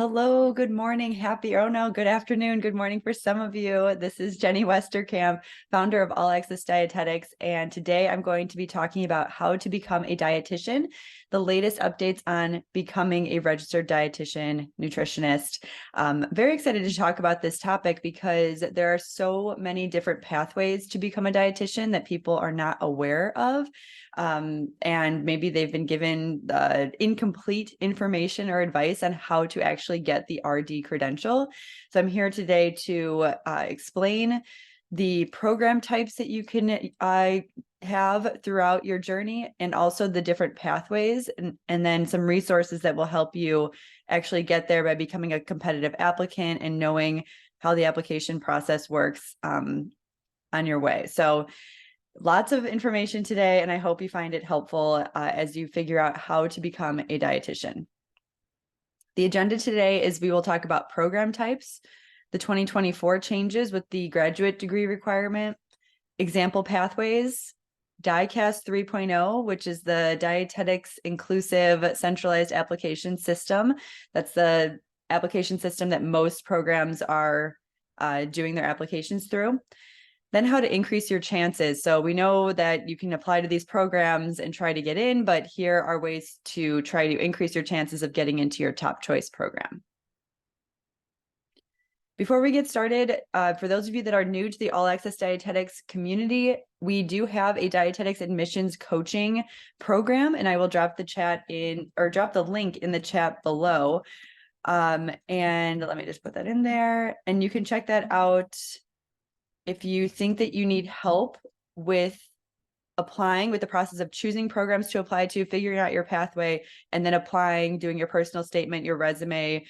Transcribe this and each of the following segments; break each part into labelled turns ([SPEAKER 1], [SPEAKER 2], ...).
[SPEAKER 1] Hello, good morning, good afternoon, good morning for some of you. This is Jenny Westerkamp, founder of All Access Dietetics, and today I'm going to be talking about how to become a dietitian, the latest updates on becoming a registered dietitian, nutritionist. Very excited to talk about this topic because there are so many different pathways to become a dietitian that people are not aware of. And maybe they've been given incomplete information or advice on how to actually get the RD credential. So I'm here today to explain the program types that you can have throughout your journey, and also the different pathways, and then some resources that will help you actually get there by becoming a competitive applicant and knowing how the application process works on your way. So lots of information today, and I hope you find it helpful as you figure out how to become a dietitian. The agenda today is we will talk about program types, the 2024 changes with the graduate degree requirement, example pathways, DICAS 3.0, which is the Dietetics Inclusive Centralized Application System. That's the application system that most programs are doing their applications through. Then how to increase your chances. So we know that you can apply to these programs and try to get in, but here are ways to try to increase your chances of getting into your top choice program. Before we get started, for those of you that are new to the All Access Dietetics community, we do have a dietetics admissions coaching program, and I will drop the link in the chat below. And let me just put that in there, and you can check that out if you think that you need help with applying, with the process of choosing programs to apply to, figuring out your pathway, and then applying, doing your personal statement, your resume,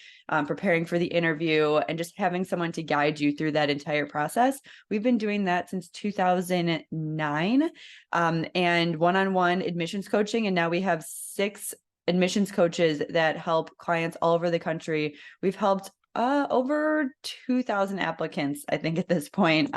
[SPEAKER 1] preparing for the interview, and just having someone to guide you through that entire process. We've been doing that since 2009, and one-on-one admissions coaching, and now we have 6 admissions coaches that help clients all over the country. We've helped over 2,000 applicants, I think, at this point,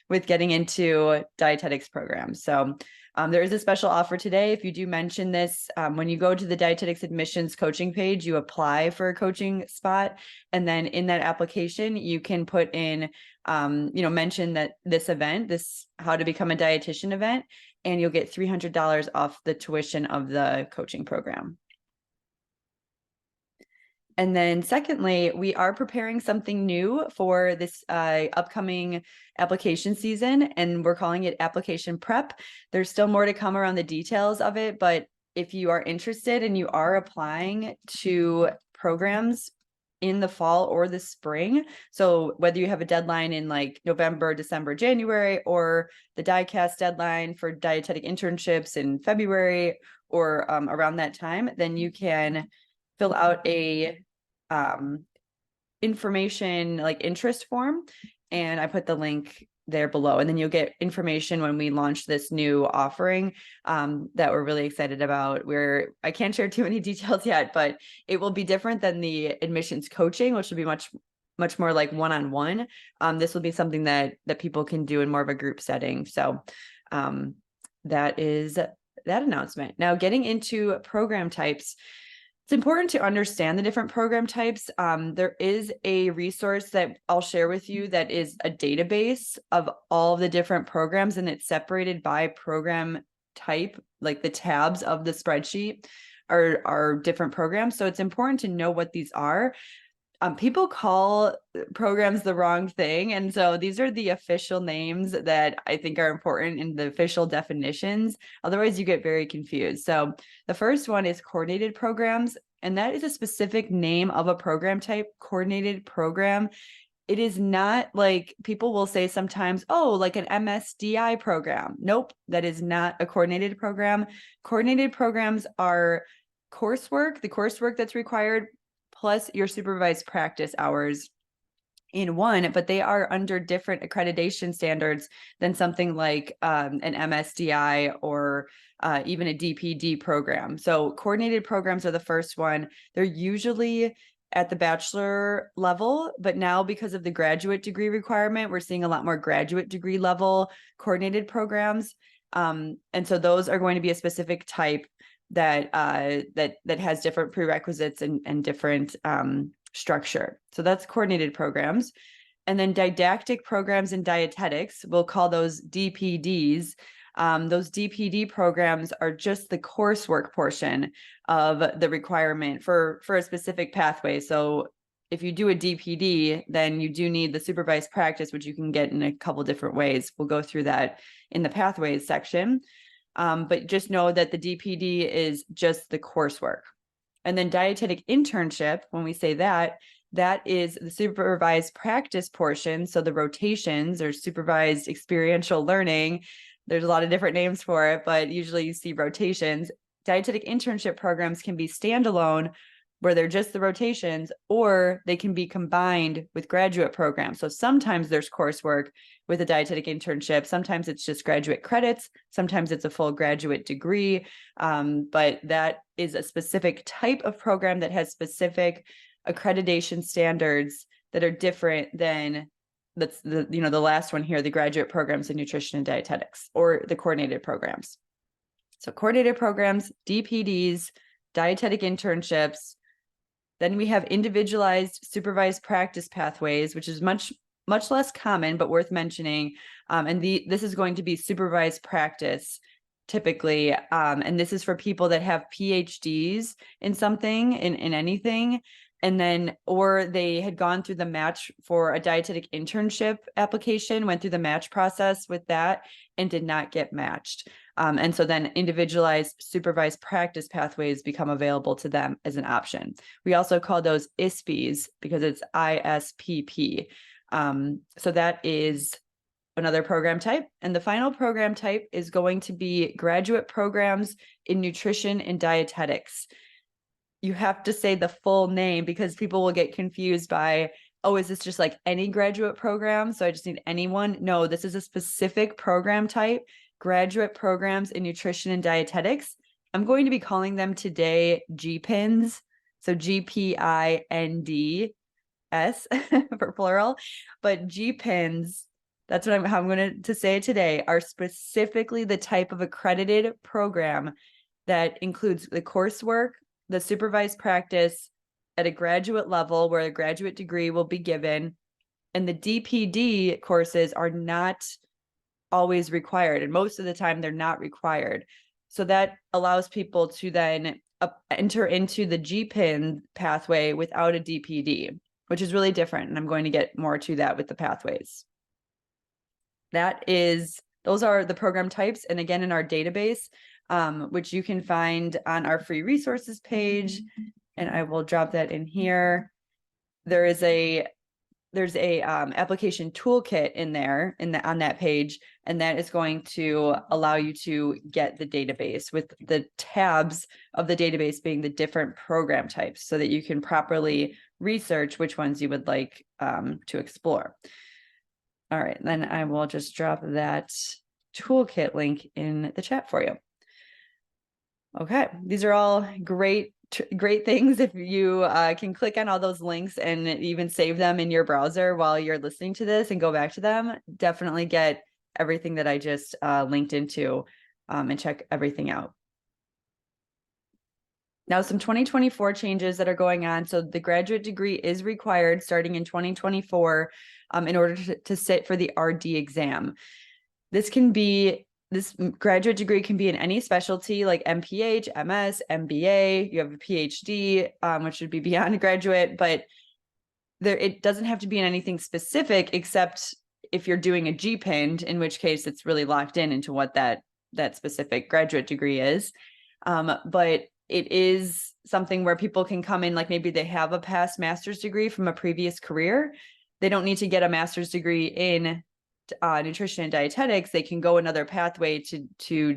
[SPEAKER 1] with getting into dietetics programs. So there is a special offer today. If you do mention this, when you go to the dietetics admissions coaching page, you apply for a coaching spot. And then in that application, you can put in, mention that this event, this how to become a dietitian event, and you'll get $300 off the tuition of the coaching program. And then secondly, we are preparing something new for this upcoming application season, and we're calling it application prep. There's still more to come around the details of it, but if you are interested and you are applying to programs in the fall or the spring, so whether you have a deadline in like November, December, January, or the DICAS deadline for dietetic internships in February or around that time, then you can fill out a information like interest form, and I put the link there below, and then you'll get information when we launch this new offering that we're really excited about. I can't share too many details yet, but it will be different than the admissions coaching, which will be much more like one-on-one. This will be something that people can do in more of a group setting. So that is that announcement. Now, getting into program types, it's important to understand the different program types. There is a resource that I'll share with you that is a database of all of the different programs, and it's separated by program type, like the tabs of the spreadsheet are different programs. So it's important to know what these are. People call programs the wrong thing. And so these are the official names that I think are important in the official definitions. Otherwise, you get very confused. So the first one is coordinated programs, and that is a specific name of a program type, coordinated program. It is not like people will say sometimes, oh, like an MSDI program. Nope, that is not a coordinated program. Coordinated programs are coursework, the coursework that's required, plus your supervised practice hours in one, but they are under different accreditation standards than something like an MSDI or even a DPD program. So coordinated programs are the first one. They're usually at the bachelor level, but now because of the graduate degree requirement, we're seeing a lot more graduate degree level coordinated programs. And so those are going to be a specific type that has different prerequisites and different structure. So that's coordinated programs. And then didactic programs in dietetics, we'll call those DPDs. Those DPD programs are just the coursework portion of the requirement for a specific pathway. So if you do a DPD, then you do need the supervised practice, which you can get in a couple different ways. We'll go through that in the pathways section. But just know that the DPD is just the coursework. And then dietetic internship, when we say that, that is the supervised practice portion. So the rotations or supervised experiential learning, there's a lot of different names for it, but usually you see rotations. Dietetic internship programs can be standalone, where they're just the rotations, or they can be combined with graduate programs. So sometimes there's coursework with a dietetic internship. Sometimes it's just graduate credits. Sometimes it's a full graduate degree. But that is a specific type of program that has specific accreditation standards that are different than the last one here, the graduate programs in nutrition and dietetics, or the coordinated programs. So coordinated programs, DPDs, dietetic internships. Then we have individualized supervised practice pathways, which is much less common, but worth mentioning. And this is going to be supervised practice typically. And this is for people that have PhDs in something, in anything. And then, or they had gone through the match for a dietetic internship application, went through the match process with that and did not get matched. And so then individualized supervised practice pathways become available to them as an option. We also call those ISPs because it's ISPP. So that is another program type. And the final program type is going to be graduate programs in nutrition and dietetics. You have to say the full name because people will get confused by, oh, is this just like any graduate program? So I just need anyone? No, this is a specific program type, graduate programs in nutrition and dietetics. I'm going to be calling them today GPINs. So GPINDS for plural, but GPINs, that's what how I'm going to say today, are specifically the type of accredited program that includes the coursework, the supervised practice at a graduate level where a graduate degree will be given. And the DPD courses are not always required. And most of the time they're not required. So that allows people to then enter into the GPIN pathway without a DPD, which is really different. And I'm going to get more to that with the pathways. Those are the program types. And again, in our database, which you can find on our free resources page, and I will drop that in here. There's a application toolkit in there on that page, and that is going to allow you to get the database with the tabs of the database being the different program types, so that you can properly research which ones you would like to explore. All right, then I will just drop that toolkit link in the chat for you. Okay, these are all great things. If you can click on all those links and even save them in your browser while you're listening to this and go back to them, definitely get everything that I just linked into and check everything out. Now, some 2024 changes that are going on. So the graduate degree is required starting in 2024 in order to sit for the RD exam. This graduate degree can be in any specialty like MPH, MS, MBA. You have a PhD, which would be beyond graduate, but it doesn't have to be in anything specific except if you're doing a GPIN, in which case it's really locked into what that specific graduate degree is. But it is something where people can come in, like maybe they have a past master's degree from a previous career. They don't need to get a master's degree in nutrition and dietetics. They can go another pathway to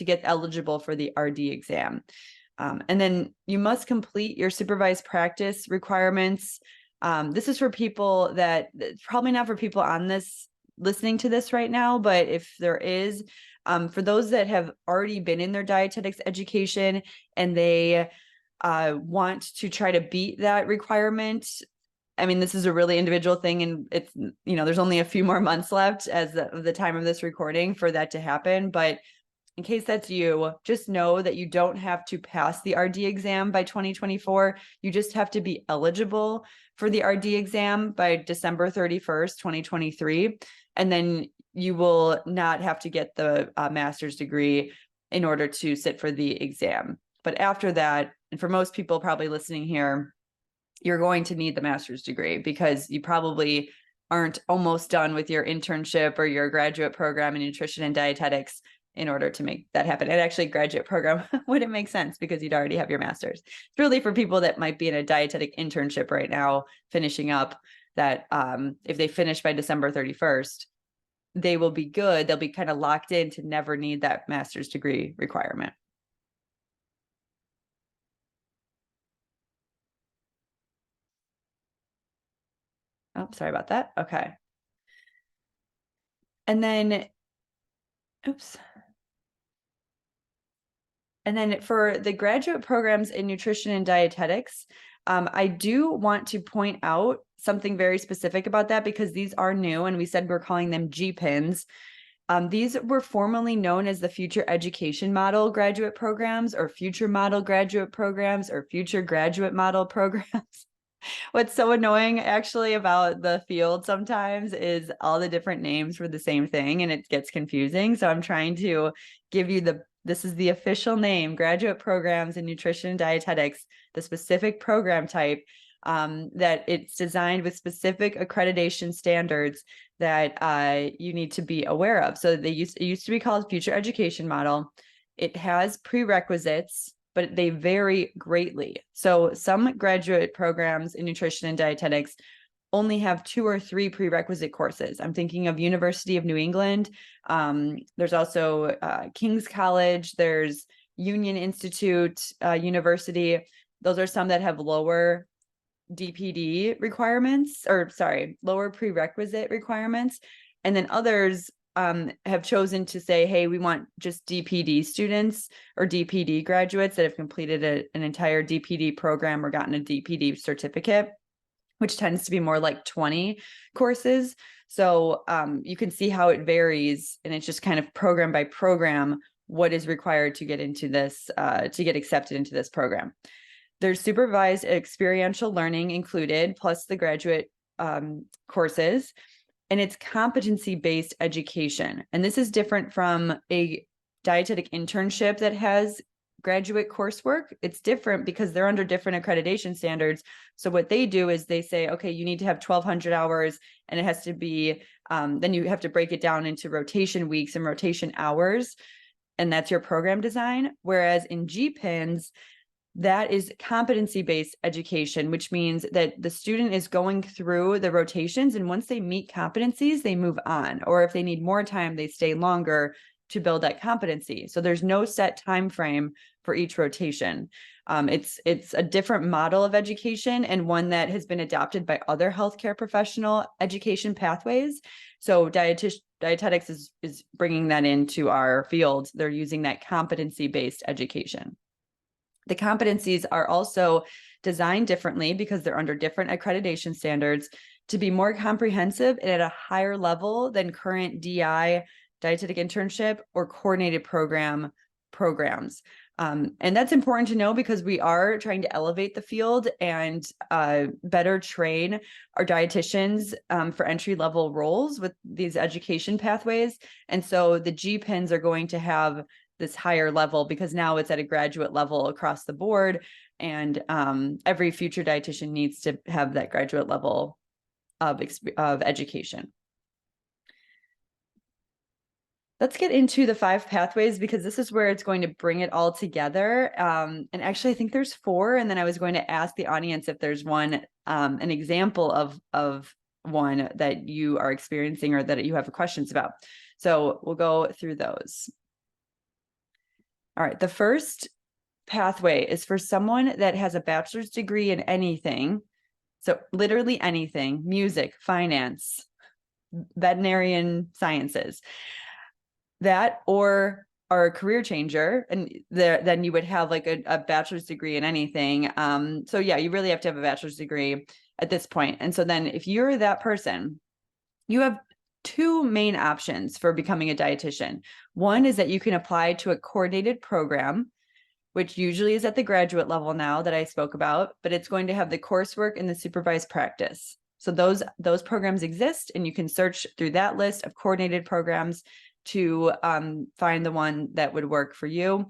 [SPEAKER 1] get eligible for the RD exam. And then you must complete your supervised practice requirements. This is for people probably not for people on this listening to this right now, but if there is, for those that have already been in their dietetics education and they want to try to beat that requirement, I mean, this is a really individual thing, and it's, there's only a few more months left as the time of this recording for that to happen. But, in case that's you, just know that you don't have to pass the RD exam by 2024. You just have to be eligible for the RD exam by December 31st, 2023. And then you will not have to get the master's degree in order to sit for the exam. But after that, and for most people probably listening here, you're going to need the master's degree because you probably aren't almost done with your internship or your graduate program in nutrition and dietetics in order to make that happen. And actually, graduate program wouldn't make sense because you'd already have your master's. It's really for people that might be in a dietetic internship right now, finishing up, that if they finish by December 31st, they will be good. They'll be kind of locked in to never need that master's degree requirement. Oh, sorry about that. Okay. And then, oops. And then for the graduate programs in nutrition and dietetics, I do want to point out something very specific about that because these are new and we said we're calling them GPINs. These were formerly known as the Future Education Model graduate programs or Future Model graduate programs or Future Graduate Model programs. What's so annoying actually about the field sometimes is all the different names for the same thing and it gets confusing. So I'm trying to give you this is the official name, graduate programs in nutrition and dietetics, the specific program type, that it's designed with specific accreditation standards that you need to be aware of. So it used to be called Future Education Model. It has prerequisites, but they vary greatly. So some graduate programs in nutrition and dietetics only have 2 or 3 prerequisite courses. I'm thinking of University of New England. There's also King's College. There's Union Institute University. Those are some that have lower DPD requirements, or sorry, lower prerequisite requirements. And then others have chosen to say, hey, we want just DPD students or DPD graduates that have completed an entire DPD program or gotten a DPD certificate, which tends to be more like 20 courses. So you can see how it varies, and it's just kind of program by program what is required to get into this, to get accepted into this program. There's supervised experiential learning included, plus the graduate courses, and it's competency-based education. And this is different from a dietetic internship that has graduate coursework. It's different because they're under different accreditation standards. So what they do is they say, okay, you need to have 1,200 hours and it has to be, then you have to break it down into rotation weeks and rotation hours. And that's your program design. Whereas in GPINs, that is competency-based education, which means that the student is going through the rotations, and once they meet competencies, they move on. Or if they need more time, they stay longer to build that competency. So there's no set time frame for each rotation. It's a different model of education and one that has been adopted by other healthcare professional education pathways. So dietetics is bringing that into our field. They're using that competency-based education. The competencies are also designed differently because they're under different accreditation standards to be more comprehensive and at a higher level than current DI, dietetic internship, or coordinated programs. And that's important to know because we are trying to elevate the field and better train our dietitians for entry-level roles with these education pathways. And so the GPINs are going to have this higher level because now it's at a graduate level across the board, and every future dietitian needs to have that graduate level of education. Let's get into the 5 pathways because this is where it's going to bring it all together. And actually, I think there's 4, and then I was going to ask the audience if there's one, an example of one that you are experiencing or that you have questions about. So we'll go through those. All right, the first pathway is for someone that has a bachelor's degree in anything. So literally anything: music, finance, veterinarian sciences, that, or are a career changer, and then you would have like a bachelor's degree in anything. So yeah, you really have to have a bachelor's degree at this point. And so then if you're that person, you have two main options for becoming a dietitian. One is that you can apply to a coordinated program, which usually is at the graduate level now that I spoke about, but it's going to have the coursework and the supervised practice. So those programs exist, and you can search through that list of coordinated programs to find the one that would work for you.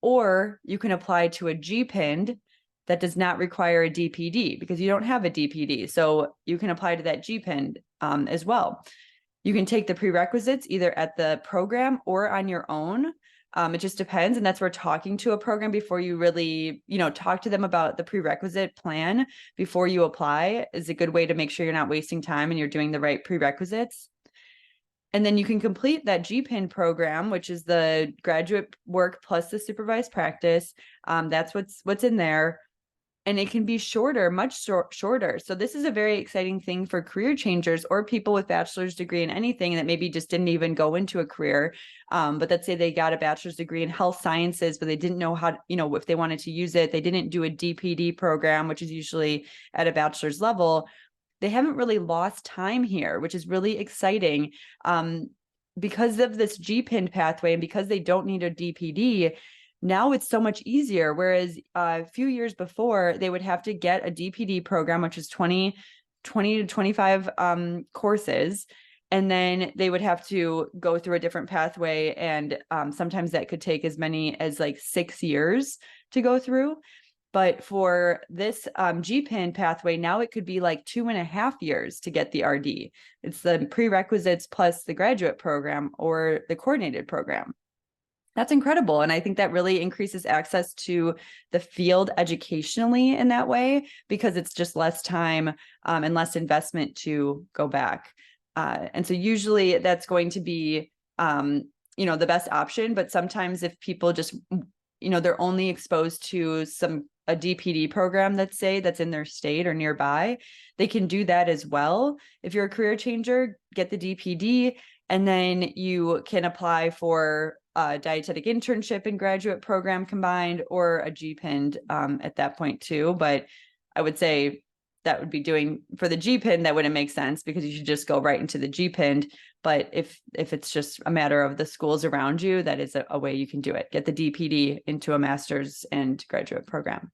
[SPEAKER 1] Or you can apply to a GPIND that does not require a DPD because you don't have a DPD. So you can apply to that GPIND as well. You can take the prerequisites either at the program or on your own. It just depends. And that's where talking to a program before you really, talk to them about the prerequisite plan before you apply is a good way to make sure you're not wasting time and you're doing the right prerequisites. And then you can complete that GPIN program, which is the graduate work plus the supervised practice. That's what's in there. And it can be shorter, much shorter. So this is a very exciting thing for career changers or people with bachelor's degree in anything that maybe just didn't even go into a career. But let's say they got a bachelor's degree in health sciences, but they didn't know how, if they wanted to use it, they didn't do a DPD program, which is usually at a bachelor's level. They haven't really lost time here, which is really exciting. Because of this GPIN pathway and because they don't need a DPD, now it's so much easier. Whereas a few years before, they would have to get a DPD program, which is 20 to 25 courses. And then they would have to go through a different pathway. And sometimes that could take as many as like 6 years to go through. But for this GPIN pathway, now it could be like 2.5 years to get the RD. It's the prerequisites plus the graduate program or the coordinated program. That's incredible. And I think that really increases access to the field educationally in that way, because it's just less time and less investment to go back. And so usually that's going to be, the best option. But sometimes if people just, they're only exposed to a DPD program, let's say, that's in their state or nearby, they can do that as well. If you're a career changer, get the DPD, and then you can apply for a dietetic internship and graduate program combined, or a GPIND at that point too. But I would say that would be doing for the GPIND, that wouldn't make sense because you should just go right into the GPIND. But if it's just a matter of the schools around you, that is a way you can do it. Get the DPD into a master's and graduate program.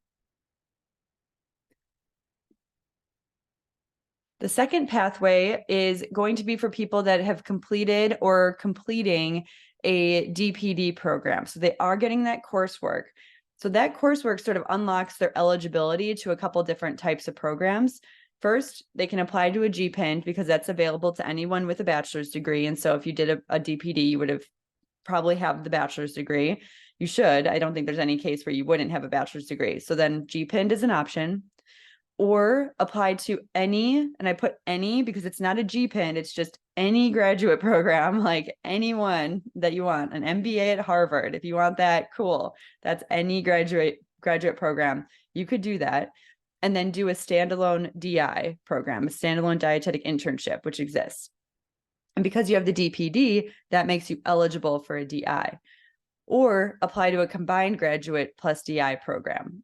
[SPEAKER 1] The second pathway is going to be for people that have completed or completing a DPD program. So they are getting that coursework. So that coursework sort of unlocks their eligibility to a couple different types of programs. First, they can apply to a GPIND because that's available to anyone with a bachelor's degree. And so if you did a DPD, you would have probably have the bachelor's degree. You should. I don't think there's any case where you wouldn't have a bachelor's degree. So then GPIND is an option. Or apply to any, and I put any because it's not a GPIND, it's just any graduate program, like anyone that you want, an MBA at Harvard. If you want that, cool. That's any graduate program. You could do that. And then do a standalone DI program, a standalone dietetic internship, which exists. And because you have the DPD, that makes you eligible for a DI. Or apply to a combined graduate plus DI program.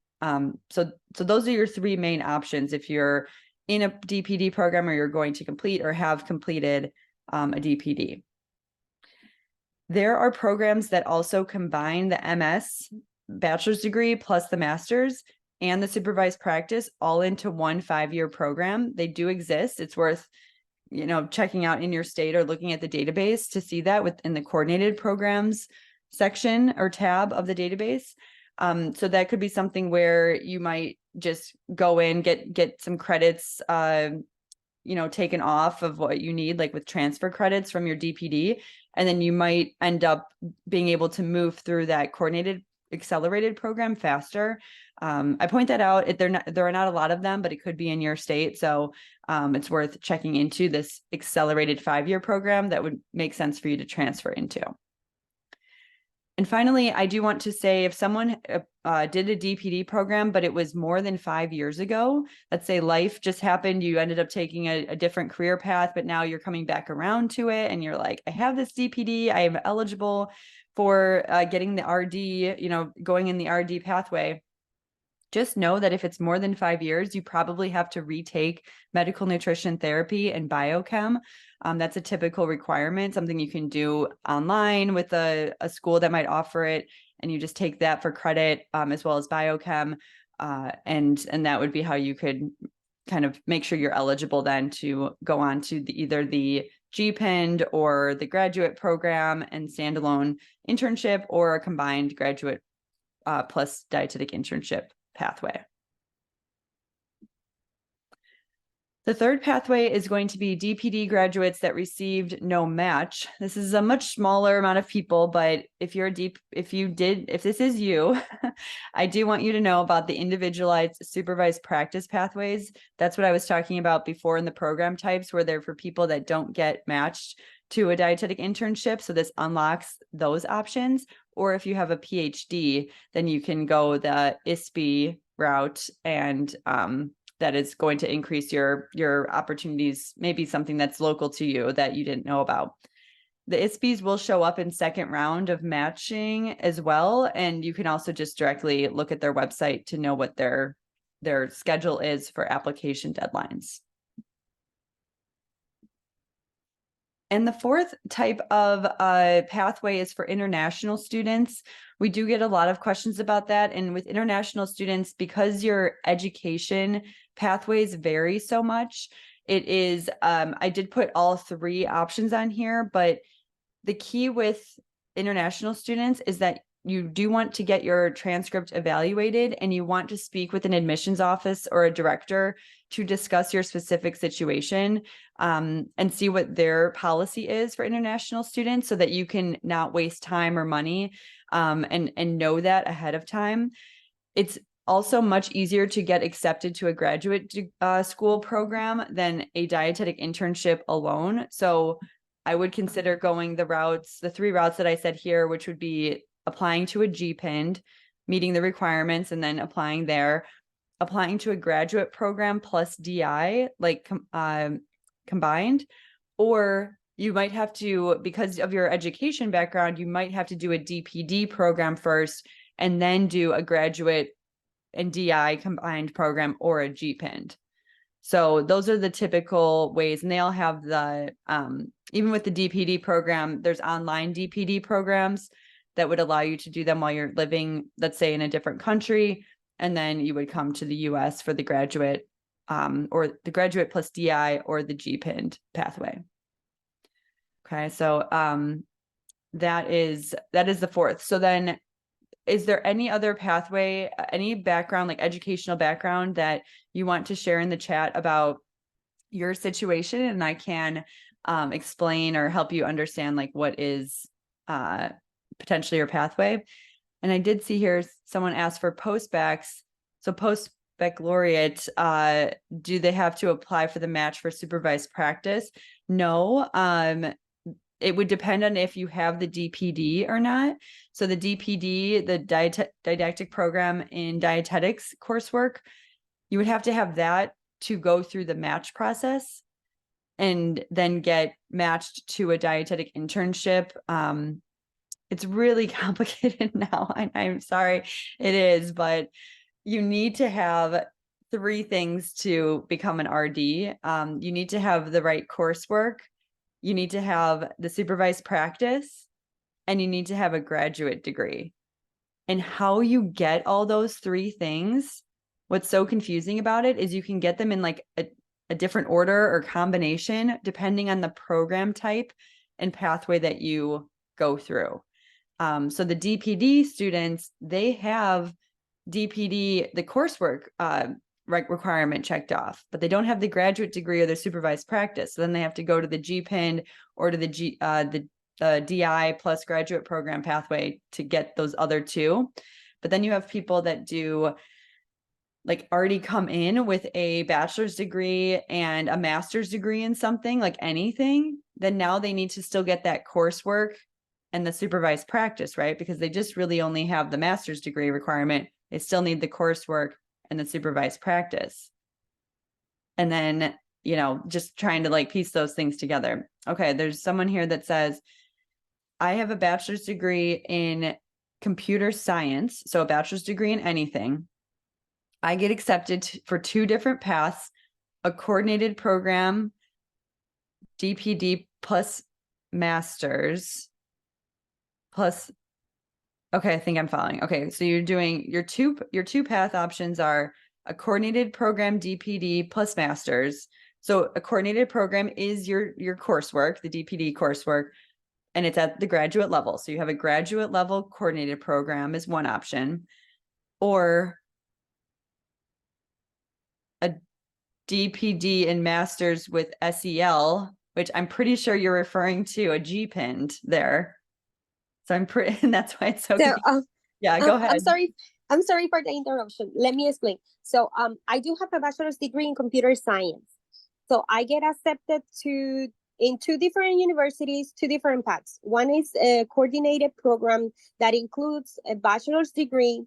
[SPEAKER 1] So those are your three main options if you're in a DPD program or you're going to complete or have completed a DPD. There are programs that also combine the MS bachelor's degree plus the master's and the supervised practice all into one 5-year program. They do exist. It's worth, checking out in your state or looking at the database to see that within the coordinated programs section or tab of the database. So that could be something where you might just go in, get some credits, taken off of what you need, like with transfer credits from your DPD. And then you might end up being able to move through that coordinated accelerated program faster. I point that out. There are not a lot of them, but it could be in your state. So it's worth checking into this accelerated 5-year program that would make sense for you to transfer into. And finally, I do want to say if someone did a DPD program, but it was more than 5 years ago, let's say life just happened, you ended up taking a different career path, but now you're coming back around to it and you're like, I have this DPD, I am eligible for getting the RD, going in the RD pathway. just know that if it's more than 5 years, you probably have to retake medical nutrition therapy and biochem. That's a typical requirement, something you can do online with a school that might offer it. And you just take that for credit, as well as biochem. And that would be how you could kind of make sure you're eligible then to go on to either the GPIND or the graduate program and standalone internship, or a combined graduate plus dietetic internship pathway. The third pathway is going to be DPD graduates that received no match. This is a much smaller amount of people, but if this is you, I do want you to know about the individualized supervised practice pathways. That's what I was talking about before in the program types, where they're for people that don't get matched to a dietetic internship. So this unlocks those options. Or if you have a PhD, then you can go the ISB route, and that is going to increase your opportunities, maybe something that's local to you that you didn't know about. The ISBs will show up in second round of matching as well. And you can also just directly look at their website to know what their schedule is for application deadlines. And the fourth type of pathway is for international students. We do get a lot of questions about that. And with international students, because your education pathways vary so much, it is, I did put all 3 options on here, but the key with international students is that you do want to get your transcript evaluated, and you want to speak with an admissions office or a director to discuss your specific situation, and see what their policy is for international students, so that you can not waste time or money, and know that ahead of time. It's also much easier to get accepted to a graduate school program than a dietetic internship alone. So I would consider going the 3 routes that I said here, which would be applying to a GPIND, meeting the requirements, and then applying there, applying to a graduate program plus DI, like combined, or you might have to, because of your education background, you might have to do a DPD program first, and then do a graduate and DI combined program or a GPIND. So those are the typical ways, and they all have the, even with the DPD program, there's online DPD programs that would allow you to do them while you're living, let's say, in a different country. And then you would come to the US for the graduate, or the graduate plus DI or the GPIND pathway. Okay, so that is the fourth. So then, is there any other pathway, any background, like educational background, that you want to share in the chat about your situation? And I can explain or help you understand like what is potentially your pathway. And I did see here someone asked for post-bacs. So post-baccalaureate, do they have to apply for the match for supervised practice? No. It would depend on if you have the DPD or not. So the DPD, the didactic program in dietetics coursework, you would have to have that to go through the match process and then get matched to a dietetic internship. It's really complicated now. I'm sorry, it is, but you need to have 3 things to become an RD. You need to have the right coursework, you need to have the supervised practice, and you need to have a graduate degree. And how you get all those 3 things, what's so confusing about it is you can get them in like a different order or combination depending on the program type and pathway that you go through. So the DPD students, they have DPD, the coursework requirement checked off, but they don't have the graduate degree or the supervised practice. So then they have to go to the GPIND or to the DI plus graduate program pathway to get those other 2. But then you have people that do like already come in with a bachelor's degree and a master's degree in something, like anything, then now they need to still get that coursework and the supervised practice, right? Because they just really only have the master's degree requirement. They still need the coursework and the supervised practice. And then, just trying to like piece those things together. Okay, there's someone here that says, I have a bachelor's degree in computer science, so a bachelor's degree in anything. I get accepted for 2 different paths, a coordinated program, DPD plus masters plus. Okay, I think I'm following. Okay, so you're doing your two path options are a coordinated program DPD plus masters. So a coordinated program is your coursework, the DPD coursework, and it's at the graduate level. So you have a graduate level coordinated program is one option, or a DPD and masters with SEL, which I'm pretty sure you're referring to a GPIND there. So I'm pretty, and that's why it's so
[SPEAKER 2] So,
[SPEAKER 1] confusing. Yeah, go ahead.
[SPEAKER 2] I'm sorry for the interruption. Let me explain. So, I do have a bachelor's degree in computer science. So I get accepted in 2 different universities, 2 different paths. One is a coordinated program that includes a bachelor's degree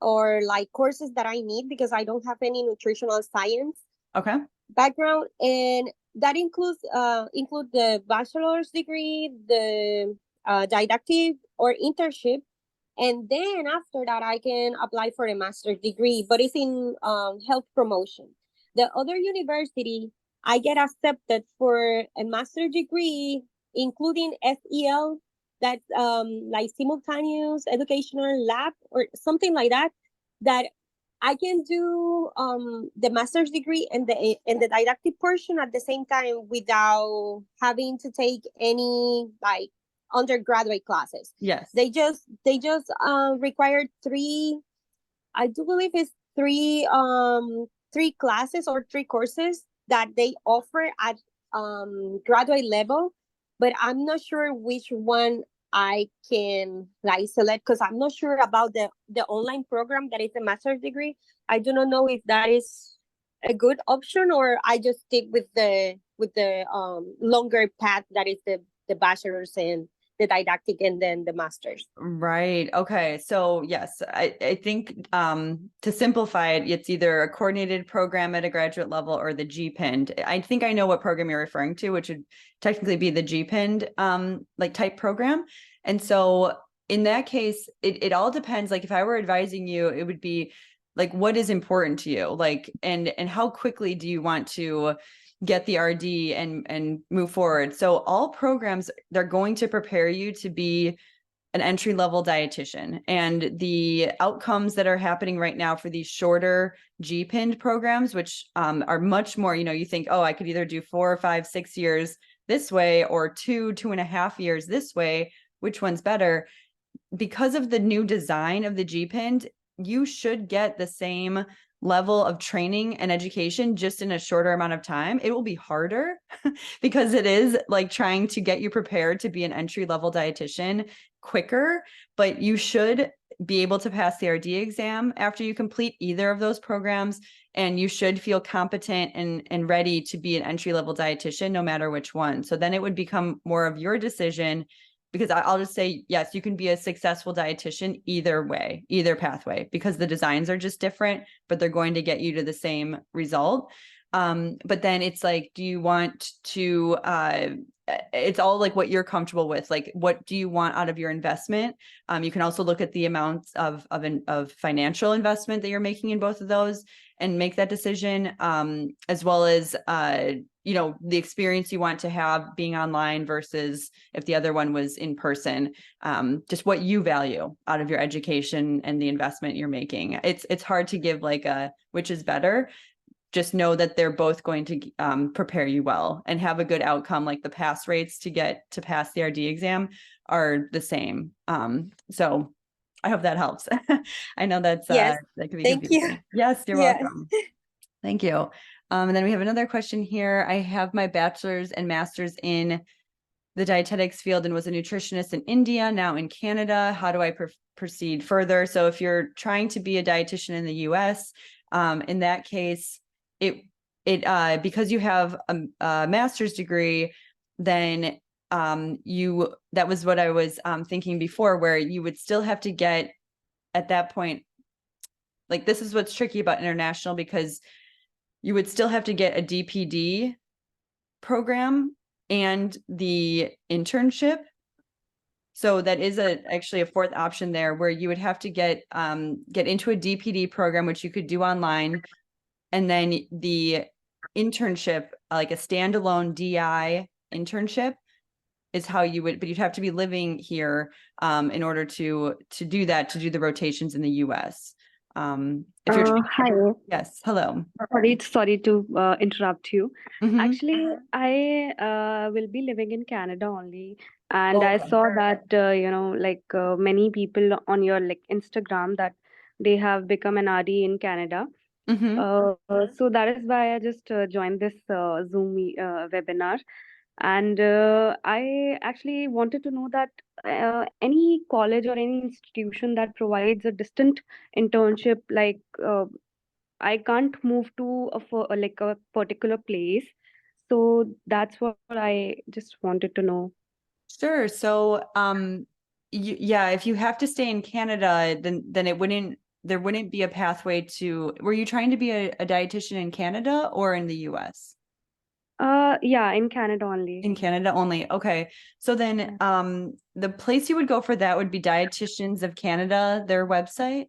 [SPEAKER 2] or like courses that I need because I don't have any nutritional science
[SPEAKER 1] Okay.
[SPEAKER 2] background, and that include the bachelor's degree, the didactic or internship, and then after that I can apply for a master's degree, but it's in health promotion. The other university, I get accepted for a master's degree including SEL, that's like simultaneous educational lab or something like that, that I can do the master's degree and the didactic portion at the same time without having to take any like undergraduate classes.
[SPEAKER 1] Yes.
[SPEAKER 2] They just require 3, I do believe it's 3 classes or 3 courses that they offer at graduate level, but I'm not sure which one I can like select because I'm not sure about the online program that is a master's degree. I do not know if that is a good option or I just stick with the longer path that is the bachelor's and the didactic and then the master's.
[SPEAKER 1] Right. Okay. So yes, I think to simplify it, it's either a coordinated program at a graduate level or the GPIND. I think I know what program you're referring to, which would technically be the GPIND like type program. And so in that case, it all depends. Like if I were advising you, it would be like what is important to you? Like and how quickly do you want to get the RD and move forward? So all programs, they're going to prepare you to be an entry level dietitian, and the outcomes that are happening right now for these shorter GPIND programs, which are much more, you think, oh, I could either do 4 or 5, 6 years this way or 2.5 years this way. Which one's better? Because of the new design of the GPIND, you should get the same level of training and education just in a shorter amount of time. It will be harder because it is like trying to get you prepared to be an entry level dietitian quicker, but you should be able to pass the RD exam after you complete either of those programs, and you should feel competent and ready to be an entry level dietitian no matter which one. So then it would become more of your decision, because I'll just say, yes, you can be a successful dietitian either way, either pathway, because the designs are just different, but they're going to get you to the same result. But then it's like, do you want to, it's all like what you're comfortable with. Like, what do you want out of your investment? You can also look at the amounts of financial investment that you're making in both of those and make that decision, as well as, the experience you want to have being online versus if the other one was in person, just what you value out of your education and the investment you're making. It's hard to give like a which is better. Just know that they're both going to prepare you well and have a good outcome. Like the pass rates to get to pass the RD exam are the same. So I hope that helps. I know that's
[SPEAKER 2] Yes.
[SPEAKER 1] that could be
[SPEAKER 2] Thank you.
[SPEAKER 1] confusing. Yes, you're
[SPEAKER 2] Yes.
[SPEAKER 1] welcome. Thank you. And then we have another question here. I have my bachelor's and master's in the dietetics field and was a nutritionist in India, now in Canada. How do I proceed further? So if you're trying to be a dietitian in the US, in that case, it because you have a master's degree, then that was what I was thinking before, where you would still have to get at that point. Like this is what's tricky about international, because you would still have to get a DPD program and the internship So that is actually a fourth option there, where you would have to get into a DPD program, which you could do online. And then the internship, like a standalone DI internship, is how you would, but you'd have to be living here in order to do that, to do the rotations in the US. If you're
[SPEAKER 3] Hi.
[SPEAKER 1] yes, hello.
[SPEAKER 3] Sorry to interrupt you.
[SPEAKER 1] Mhm.
[SPEAKER 3] Actually, I will be living in Canada only, and I
[SPEAKER 1] Okay.
[SPEAKER 3] saw that like many people on your like Instagram that they have become an RD in Canada.
[SPEAKER 1] Mhm.
[SPEAKER 3] So that is why I just joined this Zoom webinar. And I actually wanted to know that any college or any institution that provides a distant internship, like I can't move to like a particular place. So that's what I just wanted to know.
[SPEAKER 1] Sure. So, yeah, if you have to stay in Canada, then there wouldn't be a pathway to. Were you trying to be a dietitian in Canada or in the US?
[SPEAKER 3] Yeah, in Canada only.
[SPEAKER 1] In Canada only. Okay. So then, the place you would go for that would be Dietitians of Canada, their website.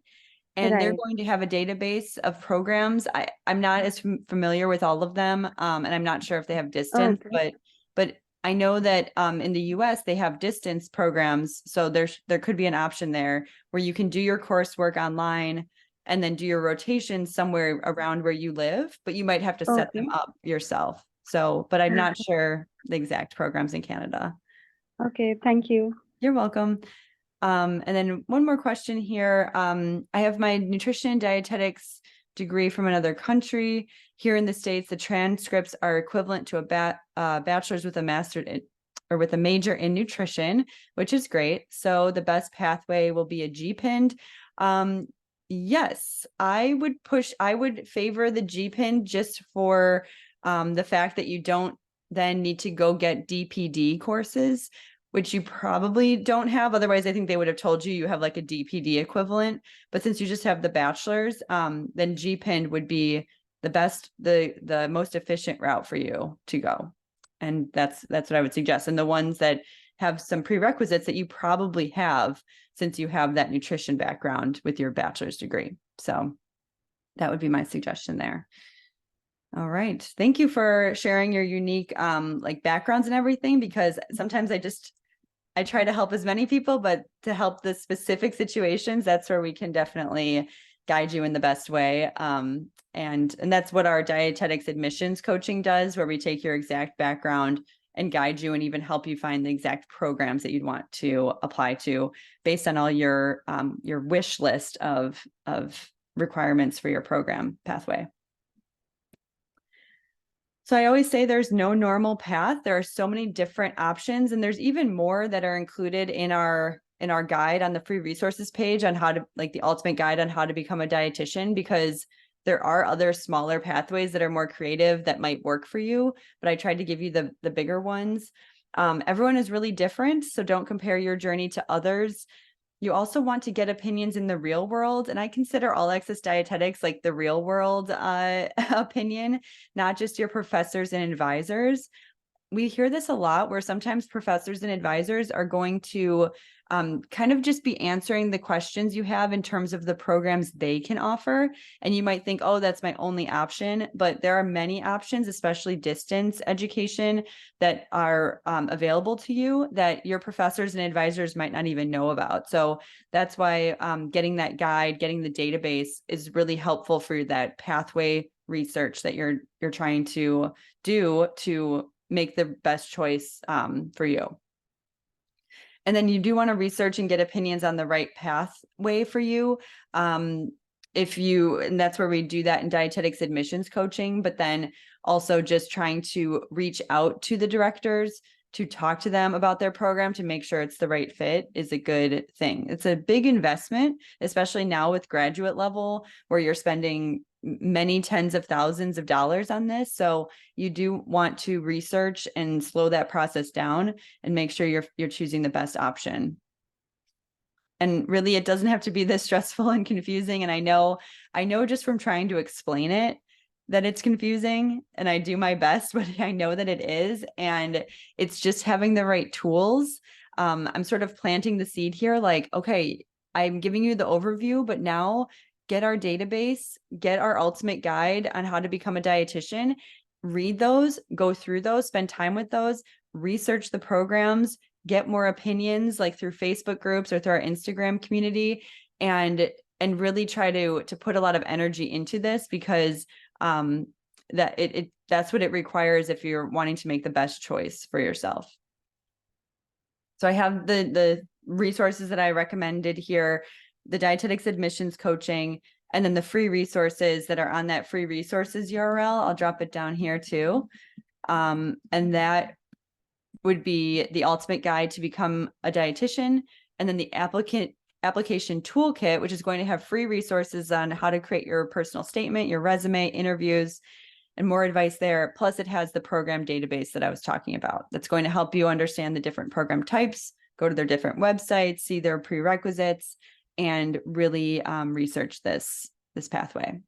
[SPEAKER 1] And they're
[SPEAKER 3] Right.
[SPEAKER 1] going to have a database of programs. I'm not as familiar with all of them, and I'm not sure if they have distance,
[SPEAKER 3] Okay.
[SPEAKER 1] but I know that in the US they have distance programs, so there could be an option there where you can do your coursework online and then do your rotation somewhere around where you live, but you might have to set
[SPEAKER 3] Okay.
[SPEAKER 1] them up yourself. So, but I'm not sure the exact programs in Canada.
[SPEAKER 3] Okay. Thank you.
[SPEAKER 1] You're welcome. And then one more question here. I have my nutrition and dietetics degree from another country. Here in the States, the transcripts are equivalent to a bachelor's with a master or with a major in nutrition, which is great. So the best pathway will be a GPIN. Yes, I would favor the GPIN just for the fact that you don't then need to go get DPD courses, which you probably don't have. Otherwise, I think they would have told you have like a DPD equivalent. But since you just have the bachelor's, then GPIN would be the best, the most efficient route for you to go. And that's what I would suggest. And the ones that have some prerequisites that you probably have, since you have that nutrition background with your bachelor's degree. So that would be my suggestion there. All right. Thank you for sharing your unique like backgrounds and everything, because sometimes I try to help as many people, but to help the specific situations, that's where we can definitely guide you in the best way. And that's what our dietetics admissions coaching does, where we take your exact background and guide you and even help you find the exact programs that you'd want to apply to based on all your wish list of requirements for your program pathway. So I always say there's no normal path. There are so many different options, and there's even more that are included in our guide on the free resources page on how to, like, the ultimate guide on how to become a dietitian, because there are other smaller pathways that are more creative that might work for you, but I tried to give you the bigger ones. Everyone is really different, so don't compare your journey to others. You also want to get opinions in the real world. And I consider all access dietetics like the real world opinion, not just your professors and advisors. We hear this a lot, where sometimes professors and advisors are going to kind of just be answering the questions you have in terms of the programs they can offer. And you might think, oh, that's my only option. But there are many options, especially distance education, that are available to you that your professors and advisors might not even know about. So that's why getting that guide, getting the database is really helpful for that pathway research that you're trying to do to make the best choice for you. And then you do want to research and get opinions on the right pathway for you. And that's where we do that in dietetics admissions coaching, but then also just trying to reach out to the directors to talk to them about their program to make sure it's the right fit is a good thing. It's a big investment, especially now with graduate level, where you're spending many tens of thousands of dollars on this. So you do want to research and slow that process down and make sure you're choosing the best option. And really, it doesn't have to be this stressful and confusing. And I know just from trying to explain it that it's confusing, and I do my best, but I know that it is. And it's just having the right tools I'm sort of planting the seed here, like, okay, I'm giving you the overview, but now get our database, get our ultimate guide on how to become a dietitian, read those, go through those, spend time with those, research the programs, get more opinions like through Facebook groups or through our Instagram community, and really try to put a lot of energy into this, because that's what it requires if you're wanting to make the best choice for yourself. So I have the resources that I recommended here, the dietetics admissions coaching, and then the free resources that are on that free resources URL. I'll drop it down here too. And that would be the ultimate guide to become a dietitian, and then the application toolkit, which is going to have free resources on how to create your personal statement, your resume, interviews, and more advice there. Plus it has the program database that I was talking about. That's going to help you understand the different program types, go to their different websites, see their prerequisites, and really research this pathway.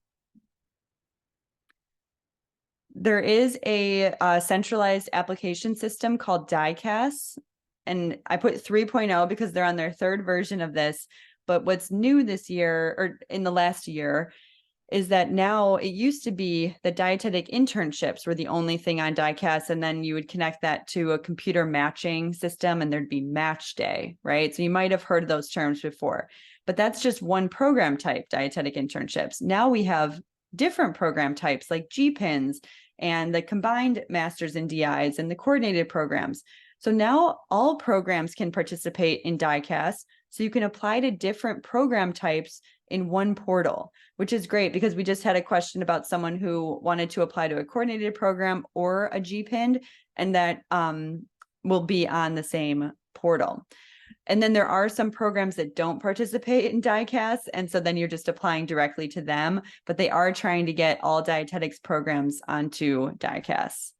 [SPEAKER 1] There is a centralized application system called DICAS, and I put 3.0 because they're on their third version of this. But what's new this year, or in the last year, is that now it used to be that dietetic internships were the only thing on DICAS, and then you would connect that to a computer matching system and there'd be match day, right? So you might have heard those terms before, but that's just one program type, dietetic internships. Now we have different program types like GPINs and the combined masters in DIs and the coordinated programs. So now all programs can participate in DICAS. So you can apply to different program types in one portal, which is great, because we just had a question about someone who wanted to apply to a coordinated program or a GPIN, and that will be on the same portal. And then there are some programs that don't participate in DICAS, and so then you're just applying directly to them, but they are trying to get all dietetics programs onto DICAS.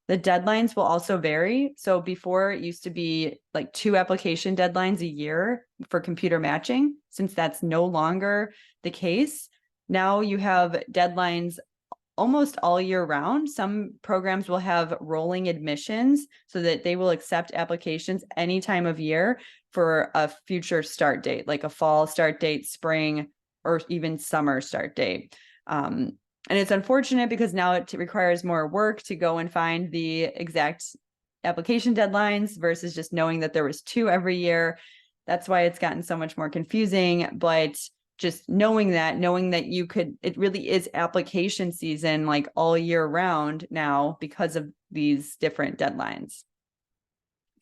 [SPEAKER 1] The deadlines will also vary. So before it used to be like 2 application deadlines a year for computer matching. Since that's no longer the case, now you have deadlines almost all year round. Some programs will have rolling admissions so that they will accept applications any time of year for a future start date, like a fall start date, spring, or even summer start date. And it's unfortunate because now it requires more work to go and find the exact application deadlines versus just knowing that there was 2 every year. That's why it's gotten so much more confusing. But just knowing that you could, it really is application season like all year round now because of these different deadlines.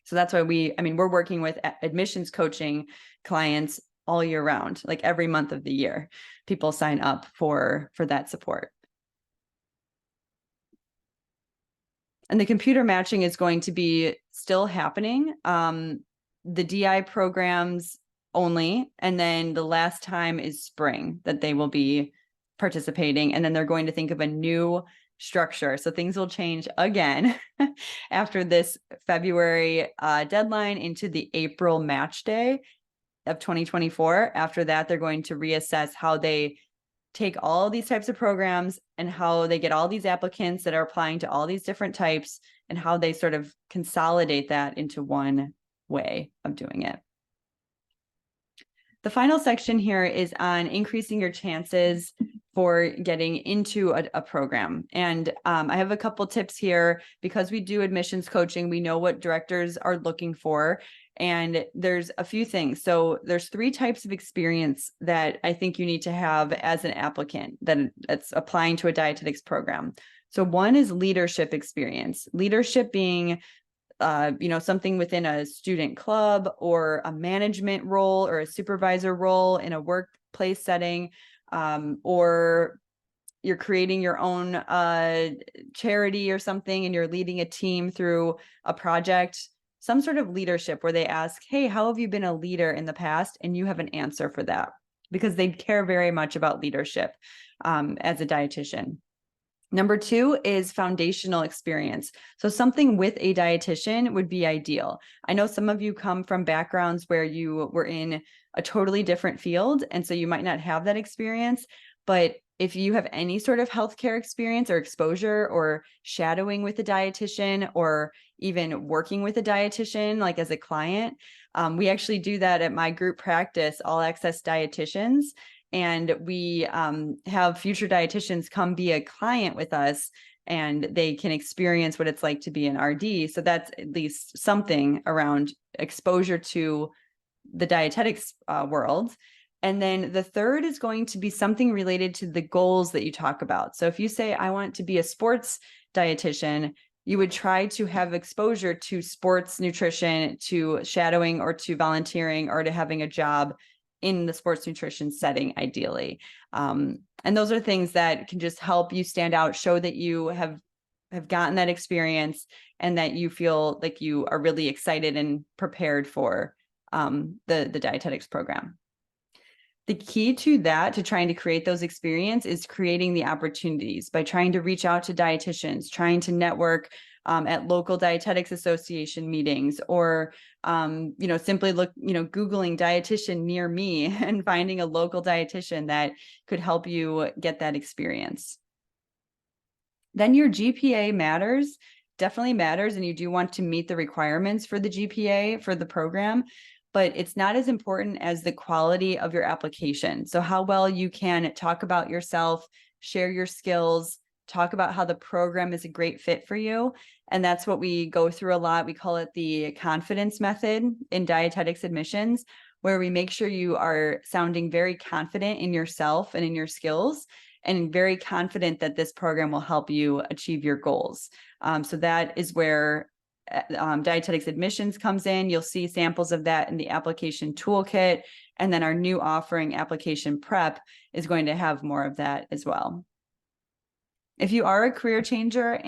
[SPEAKER 1] So that's why we're working with admissions coaching clients all year round, like every month of the year, people sign up for that support. And the computer matching is going to be still happening. The DI programs only, and then the last time is spring that they will be participating, and then they're going to think of a new structure. So things will change again after this February deadline into the April match day of 2024. After that, they're going to reassess how they take all these types of programs and how they get all these applicants that are applying to all these different types, and how they sort of consolidate that into one way of doing it. The final section here is on increasing your chances for getting into a program. And I have a couple tips here. Because we do admissions coaching, we know what directors are looking for. And there's a few things. So there's 3 types of experience that I think you need to have as an applicant that's applying to a dietetics program. So one is leadership experience. Leadership being something within a student club or a management role or a supervisor role in a workplace setting, or you're creating your own charity or something and you're leading a team through a project, some sort of leadership where they ask, hey, how have you been a leader in the past? And you have an answer for that, because they care very much about leadership as a dietitian. Number 2 is foundational experience. So something with a dietitian would be ideal. I know some of you come from backgrounds where you were in a totally different field, and so you might not have that experience, but if you have any sort of healthcare experience or exposure or shadowing with a dietitian or even working with a dietitian, like as a client, we actually do that at my group practice, All Access Dietitians. And we have future dietitians come be a client with us, and they can experience what it's like to be an RD. So that's at least something around exposure to the dietetics world. And then the third is going to be something related to the goals that you talk about. So if you say, I want to be a sports dietitian, you would try to have exposure to sports nutrition, to shadowing or to volunteering or to having a job in the sports nutrition setting, ideally. And those are things that can just help you stand out, show that you have gotten that experience and that you feel like you are really excited and prepared for the dietetics program. The key to that, to trying to create those experiences, is creating the opportunities by trying to reach out to dietitians, trying to network at local dietetics association meetings, or simply Googling dietitian near me and finding a local dietitian that could help you get that experience. Then your GPA definitely matters, and you do want to meet the requirements for the GPA for the program, but it's not as important as the quality of your application. So how well you can talk about yourself, share your skills, talk about how the program is a great fit for you. And that's what we go through a lot. We call it the confidence method in dietetics admissions, where we make sure you are sounding very confident in yourself and in your skills, and very confident that this program will help you achieve your goals. So that is where dietetics admissions comes in. You'll see samples of that in the application toolkit. And then our new offering, application prep, is going to have more of that as well. If you are a career changer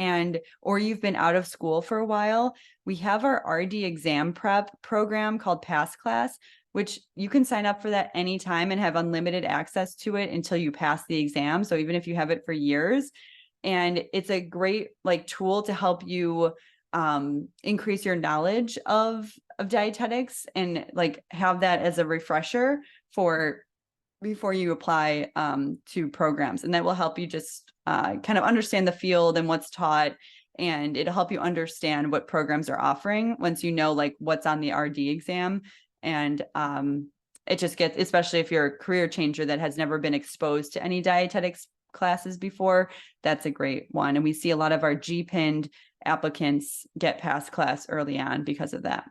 [SPEAKER 1] or you've been out of school for a while, we have our RD exam prep program called Pass Class, which you can sign up for that anytime and have unlimited access to it until you pass the exam. So even if you have it for years, and it's a great tool to help you increase your knowledge of dietetics and have that as a refresher before you apply to programs. And that will help you just kind of understand the field and what's taught, and it'll help you understand what programs are offering once you know what's on the RD exam. And it just gets, especially if you're a career changer that has never been exposed to any dietetics classes before, that's a great one. And we see a lot of our GPIND applicants get past class early on because of that.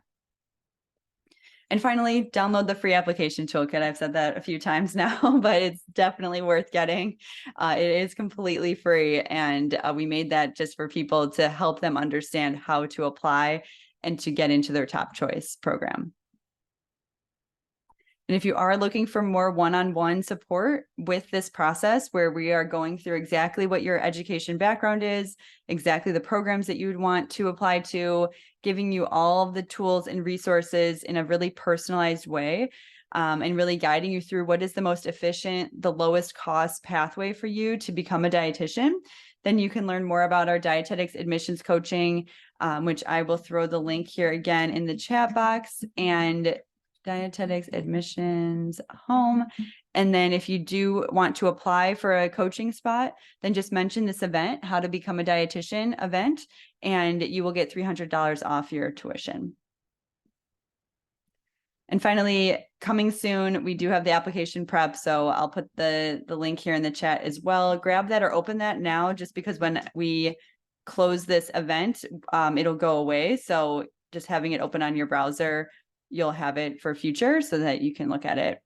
[SPEAKER 1] And finally, download the free application toolkit. I've said that a few times now, but it's definitely worth getting. It is completely free, and we made that just for people to help them understand how to apply and to get into their top choice program. And if you are looking for more one-on-one support with this process, where we are going through exactly what your education background is, exactly the programs that you would want to apply to, giving you all of the tools and resources in a really personalized way, and really guiding you through what is the most efficient, the lowest cost pathway for you to become a dietitian, then you can learn more about our dietetics admissions coaching, which I will throw the link here again in the chat box, and dietetics admissions home. And then if you do want to apply for a coaching spot, then just mention this event, How to Become a Dietitian event, and you will get $300 off your tuition. And finally, coming soon, we do have the application prep. So I'll put the link here in the chat as well. Grab that or open that now, just because when we close this event, it'll go away. So just having it open on your browser, you'll have it for future so that you can look at it.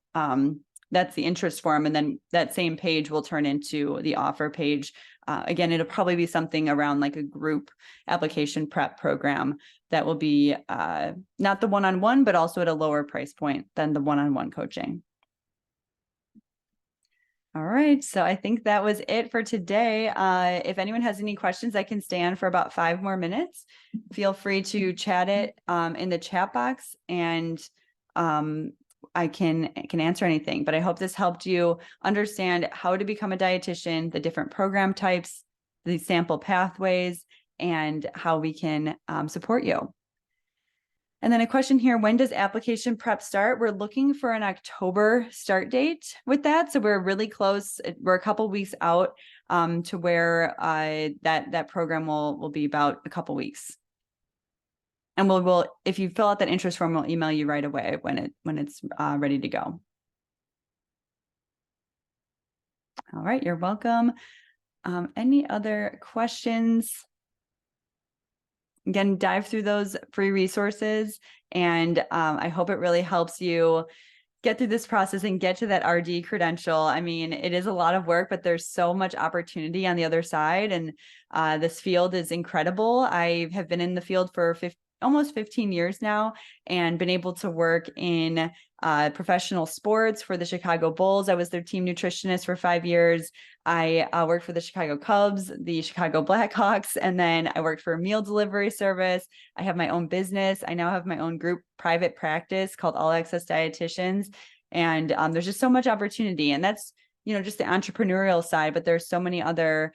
[SPEAKER 1] That's the interest form. And then that same page will turn into the offer page. Again, it'll probably be something around a group application prep program that will be not the one-on-one, but also at a lower price point than the one-on-one coaching. All right, so I think that was it for today. If anyone has any questions, I can stay on for about 5 more minutes. Feel free to chat it in the chat box, and I can answer anything. But I hope this helped you understand how to become a dietitian, the different program types, the sample pathways, and how we can support you. And then a question here, when does application prep start? We're looking for an October start date with that. So we're really close. We're a couple weeks out to where that program will be about a couple weeks. And we'll if you fill out that interest form, we'll email you right away when it's ready to go. All right, you're welcome. Any other questions? Again, dive through those free resources, and I hope it really helps you get through this process and get to that RD credential. I mean, it is a lot of work, but there's so much opportunity on the other side, and this field is incredible. I have been in the field for almost 15 years now, and been able to work in professional sports for the Chicago Bulls. I was their team nutritionist for 5 years. I worked for the Chicago Cubs, the Chicago Blackhawks, and then I worked for a meal delivery service. I have my own business. I now have my own group private practice called All Access Dietitians. And there's just so much opportunity. And that's, just the entrepreneurial side, but there's so many other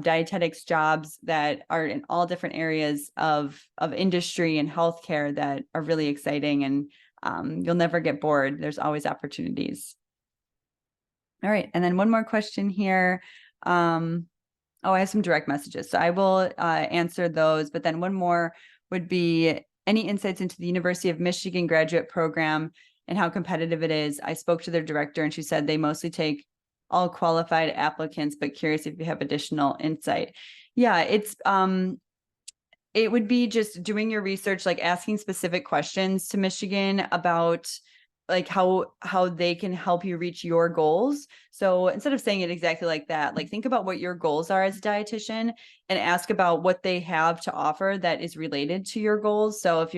[SPEAKER 1] dietetics jobs that are in all different areas of industry and healthcare that are really exciting, and you'll never get bored. There's always opportunities. All right, and then one more question here. I have some direct messages, so I will answer those, but then one more would be any insights into the University of Michigan graduate program and how competitive it is. I spoke to their director and she said they mostly take all qualified applicants, but curious if you have additional insight. Yeah, it would be just doing your research, like asking specific questions to Michigan about like how they can help you reach your goals. So instead of saying it exactly like that, like think about what your goals are as a dietitian and ask about what they have to offer that is related to your goals. So if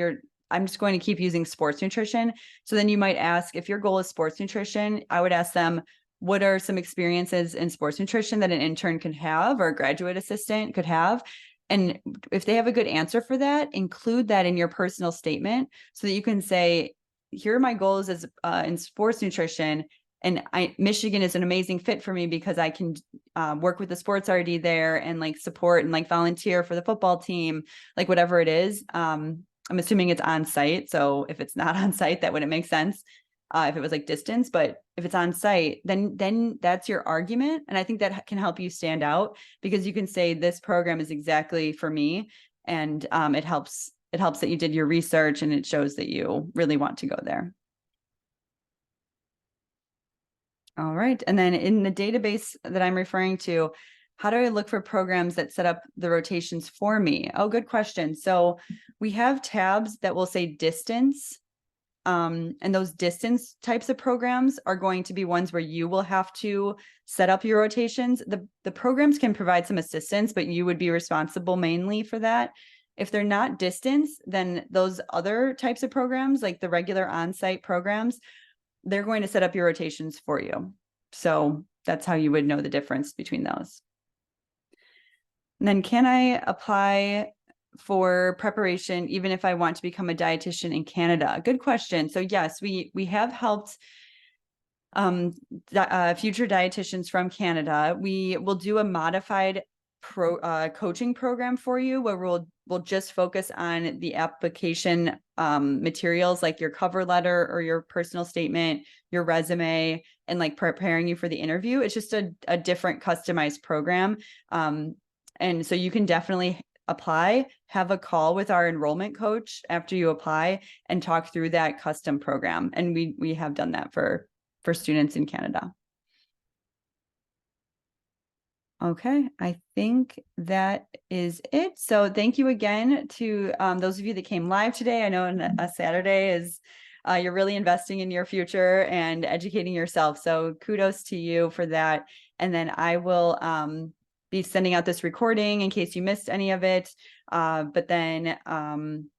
[SPEAKER 1] I'm just going to keep using sports nutrition. So then you might ask, if your goal is sports nutrition, I would ask them, what are some experiences in sports nutrition that an intern could have or a graduate assistant could have? And if they have a good answer for that, include that in your personal statement so that you can say, here are my goals as in sports nutrition, and Michigan is an amazing fit for me because I can work with the sports RD there and like support and like volunteer for the football team, like whatever it is. I'm assuming it's on site. So if it's not on site, that wouldn't make sense if it was like distance, but if it's on site, then that's your argument. And I think that can help you stand out because you can say this program is exactly for me. And it helps that you did your research and it shows that you really want to go there. All right. And then in the database that I'm referring to, how do I look for programs that set up the rotations for me? Oh, good question. So we have tabs that will say distance. And those distance types of programs are going to be ones where you will have to set up your rotations. The programs can provide some assistance, but you would be responsible mainly for that. If they're not distance, then those other types of programs, like the regular on-site programs, they're going to set up your rotations for you. So that's how you would know the difference between those. And then can I apply for preparation even if I want to become a dietitian in Canada? Good question. So yes, we have helped future dietitians from Canada. We will do a modified coaching program for you where we'll just focus on the application materials like your cover letter or your personal statement, your resume, and like preparing you for the interview. It's just a different customized program. And so you can definitely apply, have a call with our enrollment coach after you apply and talk through that custom program. And we have done that for students in Canada. Okay, I think that is it. So thank you again to those of you that came live today. I know a Saturday is you're really investing in your future and educating yourself. So kudos to you for that. And then I will be sending out this recording in case you missed any of it. But then,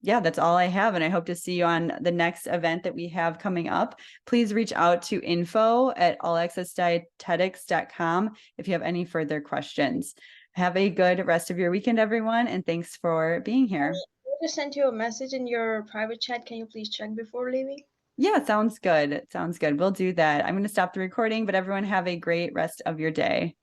[SPEAKER 1] yeah, that's all I have. And I hope to see you on the next event that we have coming up. Please reach out to info@allaccessdietetics.com if you have any further questions. Have a good rest of your weekend, everyone. And thanks for being here.
[SPEAKER 4] I just sent you a message in your private chat. Can you please check before leaving?
[SPEAKER 1] Yeah, sounds good. Sounds good. We'll do that. I'm going to stop the recording, but everyone have a great rest of your day.